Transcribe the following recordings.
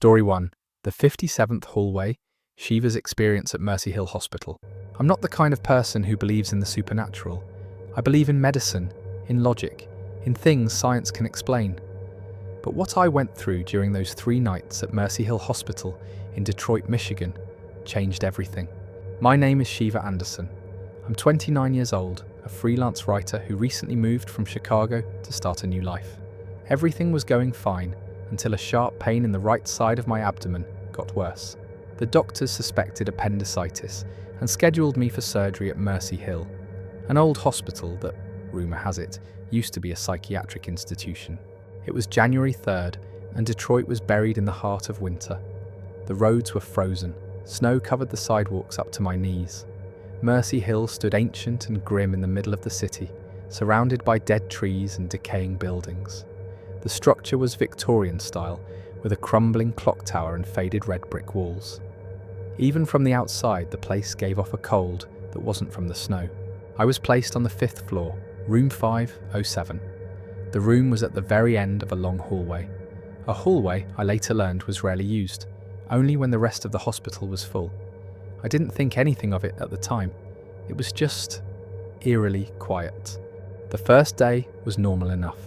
Story 1. The 57th Hallway, Sheva's Experience at Mercy Hill Hospital. I'm not the kind of person who believes in the supernatural. I believe in medicine, in logic, in things science can explain. But what I went through during those 3 nights at Mercy Hill Hospital in Detroit, Michigan, changed everything. My name is Sheva Anderson. I'm 29 years old, a freelance writer who recently moved from Chicago to start a new life. Everything was going fine until a sharp pain in the right side of my abdomen got worse. The doctors suspected appendicitis and scheduled me for surgery at Mercy Hill, an old hospital that, rumour has it, used to be a psychiatric institution. It was January 3rd, and Detroit was buried in the heart of winter. The roads were frozen, snow covered the sidewalks up to my knees. Mercy Hill stood ancient and grim in the middle of the city, surrounded by dead trees and decaying buildings. The structure was Victorian style, with a crumbling clock tower and faded red brick walls. Even from the outside, the place gave off a cold that wasn't from the snow. I was placed on the 5th floor, room 507. The room was at the very end of a long hallway. A hallway I later learned was rarely used, only when the rest of the hospital was full. I didn't think anything of it at the time. It was just eerily quiet. The first day was normal enough.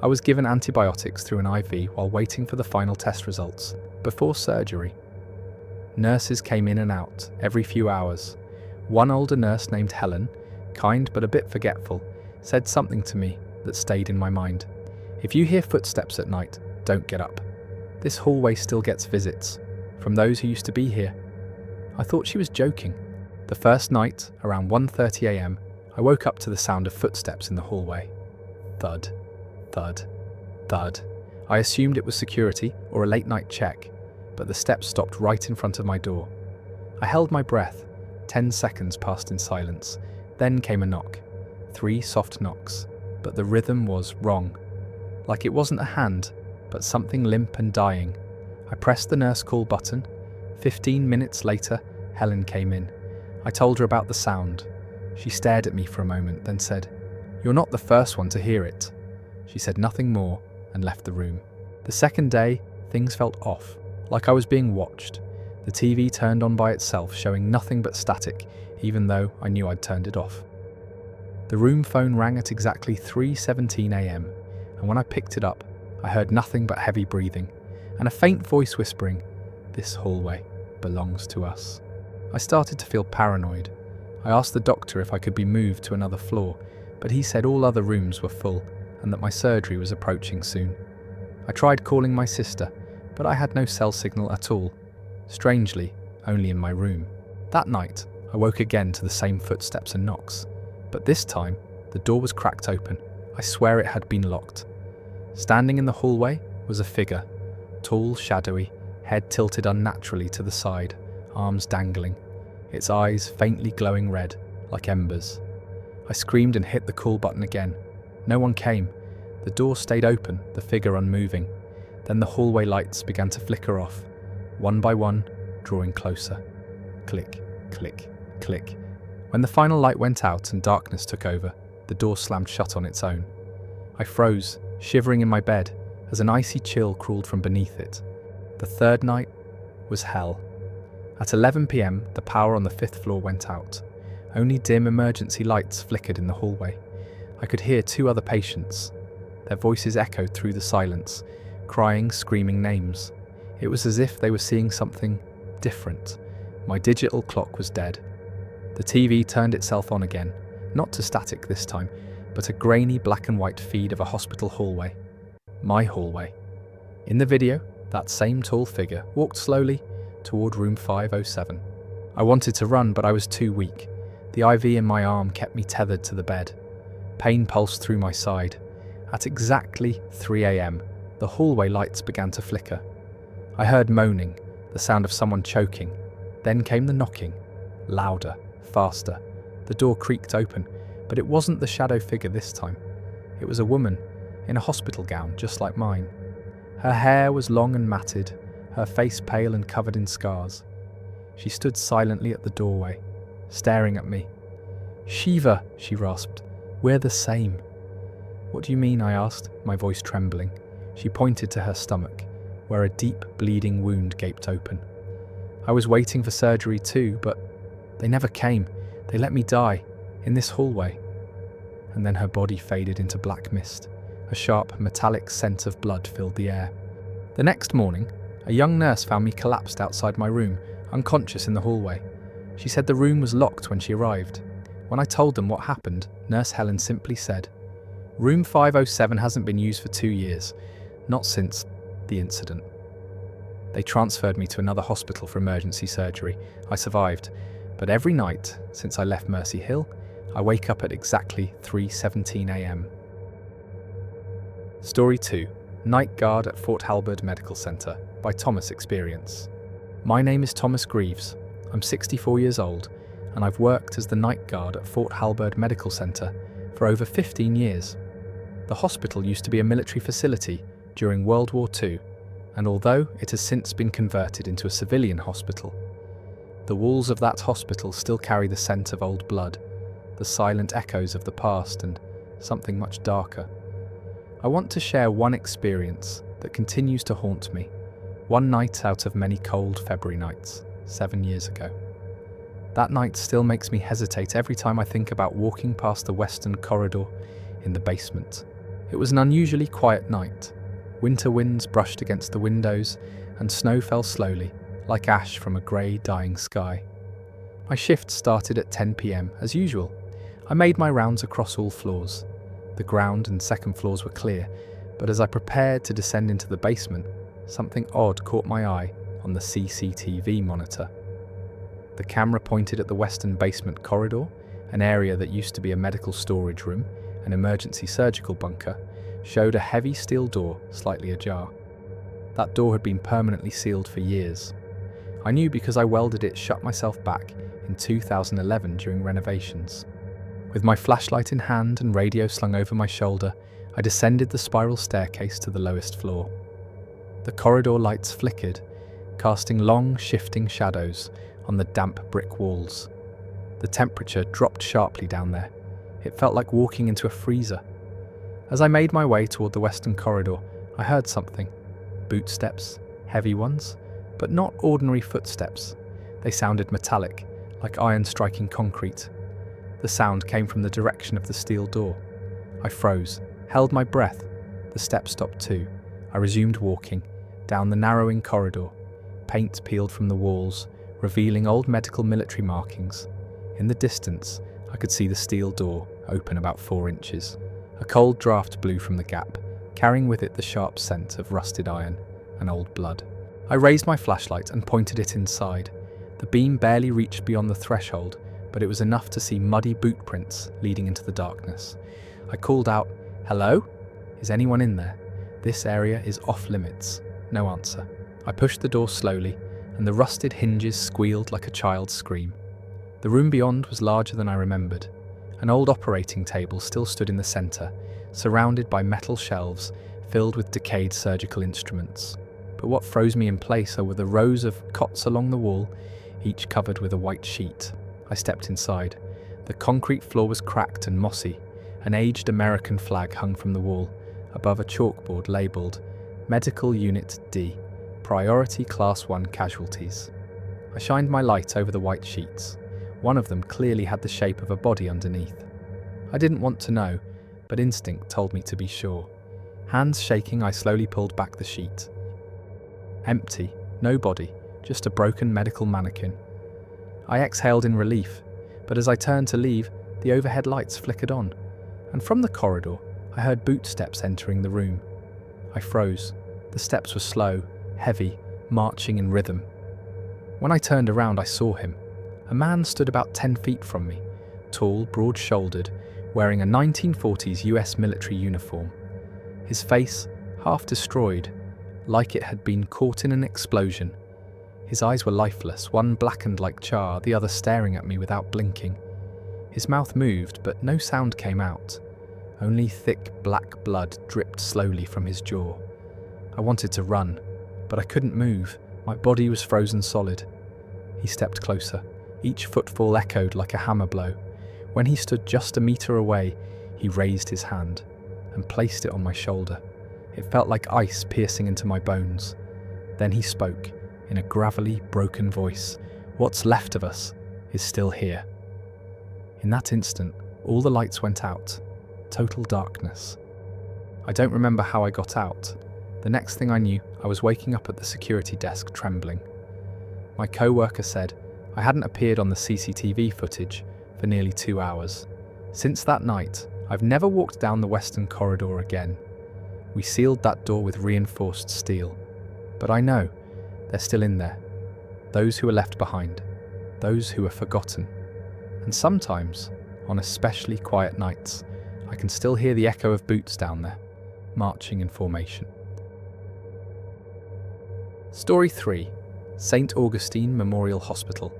I was given antibiotics through an IV while waiting for the final test results, before surgery. Nurses came in and out every few hours. One older nurse named Helen, kind but a bit forgetful, said something to me that stayed in my mind. If you hear footsteps at night, don't get up. This hallway still gets visits, from those who used to be here. I thought she was joking. The first night, around 1:30 a.m, I woke up to the sound of footsteps in the hallway. Thud, thud, thud. I assumed it was security or a late-night check, but the steps stopped right in front of my door. I held my breath. 10 seconds passed in silence. Then came a knock. 3 soft knocks, but the rhythm was wrong. Like it wasn't a hand, but something limp and dying. I pressed the nurse call button. 15 minutes later, Helen came in. I told her about the sound. She stared at me for a moment, then said, "You're not the first one to hear it." She said nothing more and left the room. The second day, things felt off, like I was being watched. The TV turned on by itself, showing nothing but static, even though I knew I'd turned it off. The room phone rang at exactly 3:17 a.m, and when I picked it up, I heard nothing but heavy breathing and a faint voice whispering, "This hallway belongs to us." I started to feel paranoid. I asked the doctor if I could be moved to another floor, but he said all other rooms were full and that my surgery was approaching soon. I tried calling my sister, but I had no cell signal at all. Strangely, only in my room. That night, I woke again to the same footsteps and knocks, but this time, the door was cracked open. I swear it had been locked. Standing in the hallway was a figure, tall, shadowy, head tilted unnaturally to the side, arms dangling, its eyes faintly glowing red, like embers. I screamed and hit the call button again. No one came. The door stayed open, the figure unmoving. Then the hallway lights began to flicker off, one by one, drawing closer. Click, click, click. When the final light went out and darkness took over, the door slammed shut on its own. I froze, shivering in my bed, as an icy chill crawled from beneath it. The third night was hell. At 11 p.m, the power on the 5th floor went out. Only dim emergency lights flickered in the hallway. I could hear 2 other patients. Their voices echoed through the silence, crying, screaming names. It was as if they were seeing something different. My digital clock was dead. The TV turned itself on again, not to static this time, but a grainy black and white feed of a hospital hallway. My hallway. In the video, that same tall figure walked slowly toward room 507. I wanted to run, but I was too weak. The IV in my arm kept me tethered to the bed. Pain pulsed through my side. At exactly 3 a.m, the hallway lights began to flicker. I heard moaning, the sound of someone choking. Then came the knocking. Louder, faster. The door creaked open, but it wasn't the shadow figure this time. It was a woman, in a hospital gown just like mine. Her hair was long and matted, her face pale and covered in scars. She stood silently at the doorway, staring at me. "Sheva," she rasped, "we're the same." "What do you mean?" I asked, my voice trembling. She pointed to her stomach, where a deep, bleeding wound gaped open. I was waiting for surgery too, but they never came. They let me die, in this hallway. And then her body faded into black mist. A sharp, metallic scent of blood filled the air. The next morning, a young nurse found me collapsed outside my room, unconscious in the hallway. She said the room was locked when she arrived. When I told them what happened, Nurse Helen simply said, "Room 507 hasn't been used for 2 years, not since the incident." They transferred me to another hospital for emergency surgery. I survived, but every night since I left Mercy Hill, I wake up at exactly 3:17 a.m. Story 2. Night Guard at Fort Halberd Medical Center by Thomas Experience. My name is Thomas Greaves. I'm 64 years old, and I've worked as the night guard at Fort Halberd Medical Center for over 15 years. The hospital used to be a military facility during World War II, and although it has since been converted into a civilian hospital, the walls of that hospital still carry the scent of old blood, the silent echoes of the past, and something much darker. I want to share one experience that continues to haunt me, one night out of many cold February nights, 7 years ago. That night still makes me hesitate every time I think about walking past the western corridor in the basement. It was an unusually quiet night. Winter winds brushed against the windows, and snow fell slowly, like ash from a grey, dying sky. My shift started at 10 p.m, as usual. I made my rounds across all floors. The ground and second floors were clear, but as I prepared to descend into the basement, something odd caught my eye on the CCTV monitor. The camera pointed at the western basement corridor, an area that used to be a medical storage room, an emergency surgical bunker, showed a heavy steel door slightly ajar. That door had been permanently sealed for years. I knew because I welded it shut myself back in 2011 during renovations. With my flashlight in hand and radio slung over my shoulder, I descended the spiral staircase to the lowest floor. The corridor lights flickered, casting long, shifting shadows on the damp brick walls. The temperature dropped sharply down there. It felt like walking into a freezer. As I made my way toward the western corridor, I heard something. Bootsteps, heavy ones, but not ordinary footsteps. They sounded metallic, like iron striking concrete. The sound came from the direction of the steel door. I froze, held my breath. The steps stopped too. I resumed walking, down the narrowing corridor. Paint peeled from the walls, revealing old medical military markings. In the distance, I could see the steel door, open about 4 inches. A cold draft blew from the gap, carrying with it the sharp scent of rusted iron and old blood. I raised my flashlight and pointed it inside. The beam barely reached beyond the threshold, but it was enough to see muddy boot prints leading into the darkness. I called out, "Hello? Is anyone in there? This area is off limits." No answer. I pushed the door slowly, and the rusted hinges squealed like a child's scream. The room beyond was larger than I remembered. An old operating table still stood in the centre, surrounded by metal shelves filled with decayed surgical instruments. But what froze me in place were the rows of cots along the wall, each covered with a white sheet. I stepped inside. The concrete floor was cracked and mossy. An aged American flag hung from the wall, above a chalkboard labelled Medical Unit D, Priority Class 1 Casualties. I shined my light over the white sheets. One of them clearly had the shape of a body underneath. I didn't want to know, but instinct told me to be sure. Hands shaking, I slowly pulled back the sheet. Empty, no body, just a broken medical mannequin. I exhaled in relief, but as I turned to leave, the overhead lights flickered on, and from the corridor, I heard bootsteps entering the room. I froze. The steps were slow, heavy, marching in rhythm. When I turned around, I saw him. A man stood about 10 feet from me, tall, broad-shouldered, wearing a 1940s US military uniform. His face, half destroyed, like it had been caught in an explosion. His eyes were lifeless, one blackened like char, the other staring at me without blinking. His mouth moved, but no sound came out. Only thick, black blood dripped slowly from his jaw. I wanted to run, but I couldn't move. My body was frozen solid. He stepped closer. Each footfall echoed like a hammer blow. When he stood just a meter away, he raised his hand and placed it on my shoulder. It felt like ice piercing into my bones. Then he spoke, in a gravelly, broken voice. "What's left of us is still here." In that instant, all the lights went out. Total darkness. I don't remember how I got out. The next thing I knew, I was waking up at the security desk, trembling. My co-worker said I hadn't appeared on the CCTV footage for nearly 2 hours. Since that night, I've never walked down the western corridor again. We sealed that door with reinforced steel. But I know they're still in there. Those who are left behind. Those who are forgotten. And sometimes, on especially quiet nights, I can still hear the echo of boots down there, marching in formation. Story 3. St. Augustine Memorial Hospital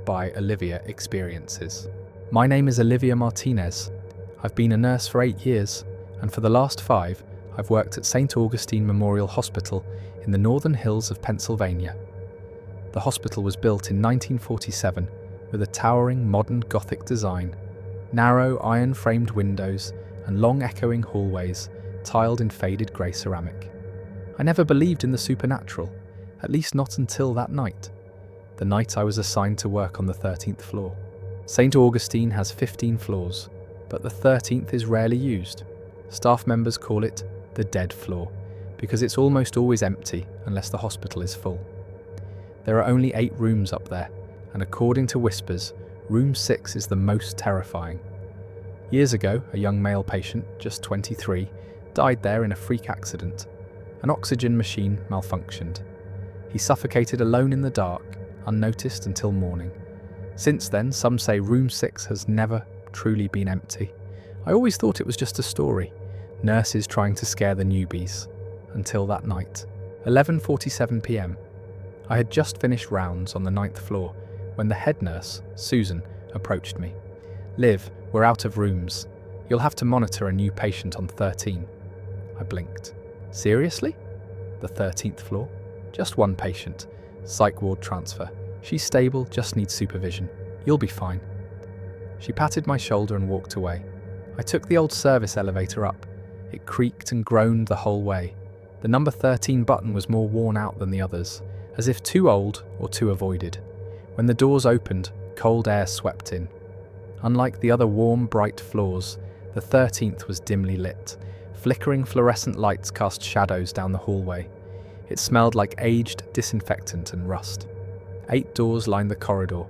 by Olivia Experiences. My name is Olivia Martinez. I've been a nurse for 8 years, and for the last 5, I've worked at St. Augustine Memorial Hospital in the northern hills of Pennsylvania. The hospital was built in 1947 with a towering modern Gothic design, narrow iron-framed windows and long echoing hallways tiled in faded grey ceramic. I never believed in the supernatural, at least not until that night, the night I was assigned to work on the 13th floor. St. Augustine has 15 floors, but the 13th is rarely used. Staff members call it the dead floor, because it's almost always empty unless the hospital is full. There are only 8 rooms up there, and according to whispers, room 6 is the most terrifying. Years ago, a young male patient, just 23, died there in a freak accident. An oxygen machine malfunctioned. He suffocated alone in the dark, unnoticed until morning. Since then, some say room 6 has never truly been empty. I always thought it was just a story, nurses trying to scare the newbies. Until that night, 11:47 p.m. I had just finished rounds on the 9th floor when the head nurse, Susan, approached me. "Liv, we're out of rooms. You'll have to monitor a new patient on 13. I blinked. "Seriously? The 13th floor? Just one patient. Psych ward transfer. She's stable, just needs supervision. You'll be fine." She patted my shoulder and walked away. I took the old service elevator up. It creaked and groaned the whole way. The number 13 button was more worn out than the others, as if too old or too avoided. When the doors opened, cold air swept in. Unlike the other warm, bright floors, the 13th was dimly lit. Flickering fluorescent lights cast shadows down the hallway. It smelled like aged disinfectant and rust. 8 doors lined the corridor.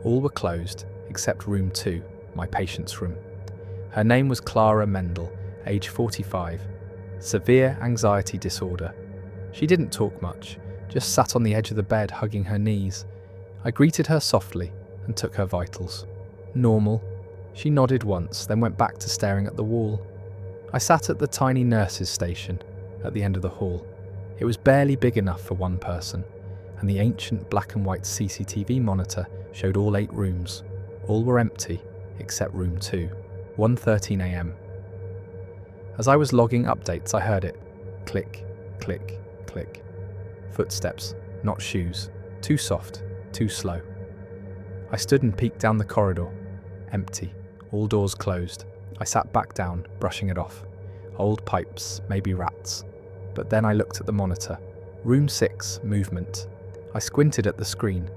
All were closed, except room 2, my patient's room. Her name was Clara Mendel, age 45. Severe anxiety disorder. She didn't talk much, just sat on the edge of the bed hugging her knees. I greeted her softly and took her vitals. Normal. She nodded once, then went back to staring at the wall. I sat at the tiny nurses' station at the end of the hall. It was barely big enough for one person, and the ancient black and white CCTV monitor showed all 8 rooms. All were empty, except room 2, 1:13 a.m. As I was logging updates, I heard it. Click, click, click. Footsteps, not shoes. Too soft, too slow. I stood and peeked down the corridor. Empty, all doors closed. I sat back down, brushing it off. Old pipes, maybe rats. But then I looked at the monitor. Room 6, movement. I squinted at the screen.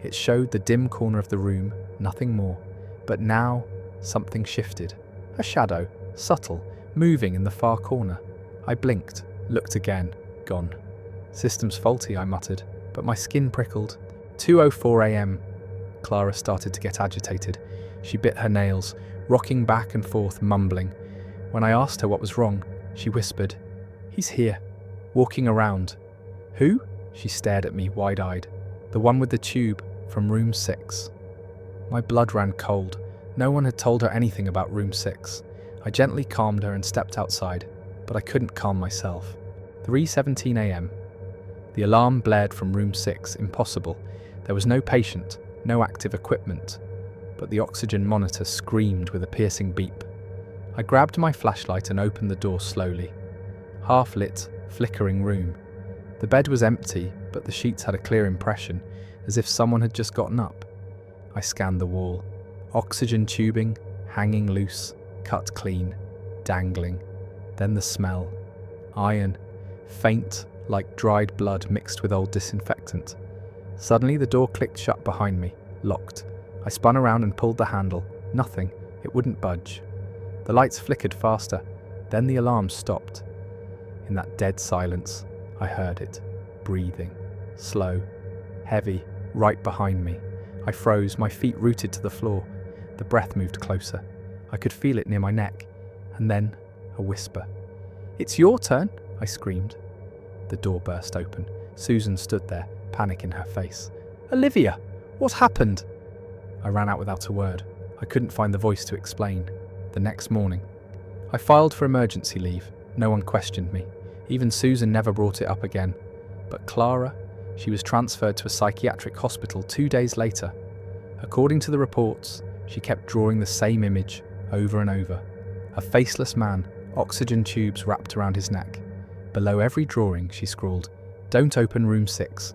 It showed the dim corner of the room, nothing more. But now, something shifted. A shadow, subtle, moving in the far corner. I blinked, looked again, gone. "System's faulty," I muttered, but my skin prickled. 2:04 a.m. Clara started to get agitated. She bit her nails, rocking back and forth, mumbling. When I asked her what was wrong, she whispered, "He's here, walking around." "Who?" She stared at me, wide-eyed. "The one with the tube, from room 6. My blood ran cold. No one had told her anything about room 6. I gently calmed her and stepped outside, but I couldn't calm myself. 3:17 a.m. The alarm blared from room 6, impossible. There was no patient, no active equipment, but the oxygen monitor screamed with a piercing beep. I grabbed my flashlight and opened the door slowly. Half-lit, flickering room. The bed was empty, but the sheets had a clear impression, as if someone had just gotten up. I scanned the wall. Oxygen tubing, hanging loose, cut clean, dangling. Then the smell. Iron. Faint, like dried blood mixed with old disinfectant. Suddenly the door clicked shut behind me, locked. I spun around and pulled the handle. Nothing. It wouldn't budge. The lights flickered faster. Then the alarm stopped. In that dead silence, I heard it, breathing, slow, heavy, right behind me. I froze, my feet rooted to the floor. The breath moved closer. I could feel it near my neck. And then, a whisper. "It's your turn," I screamed. The door burst open. Susan stood there, panic in her face. "Olivia, what happened?" I ran out without a word. I couldn't find the voice to explain. The next morning, I filed for emergency leave. No one questioned me. Even Susan never brought it up again. But Clara, she was transferred to a psychiatric hospital 2 days later. According to the reports, she kept drawing the same image over and over. A faceless man, oxygen tubes wrapped around his neck. Below every drawing, she scrawled, "Don't open room 6.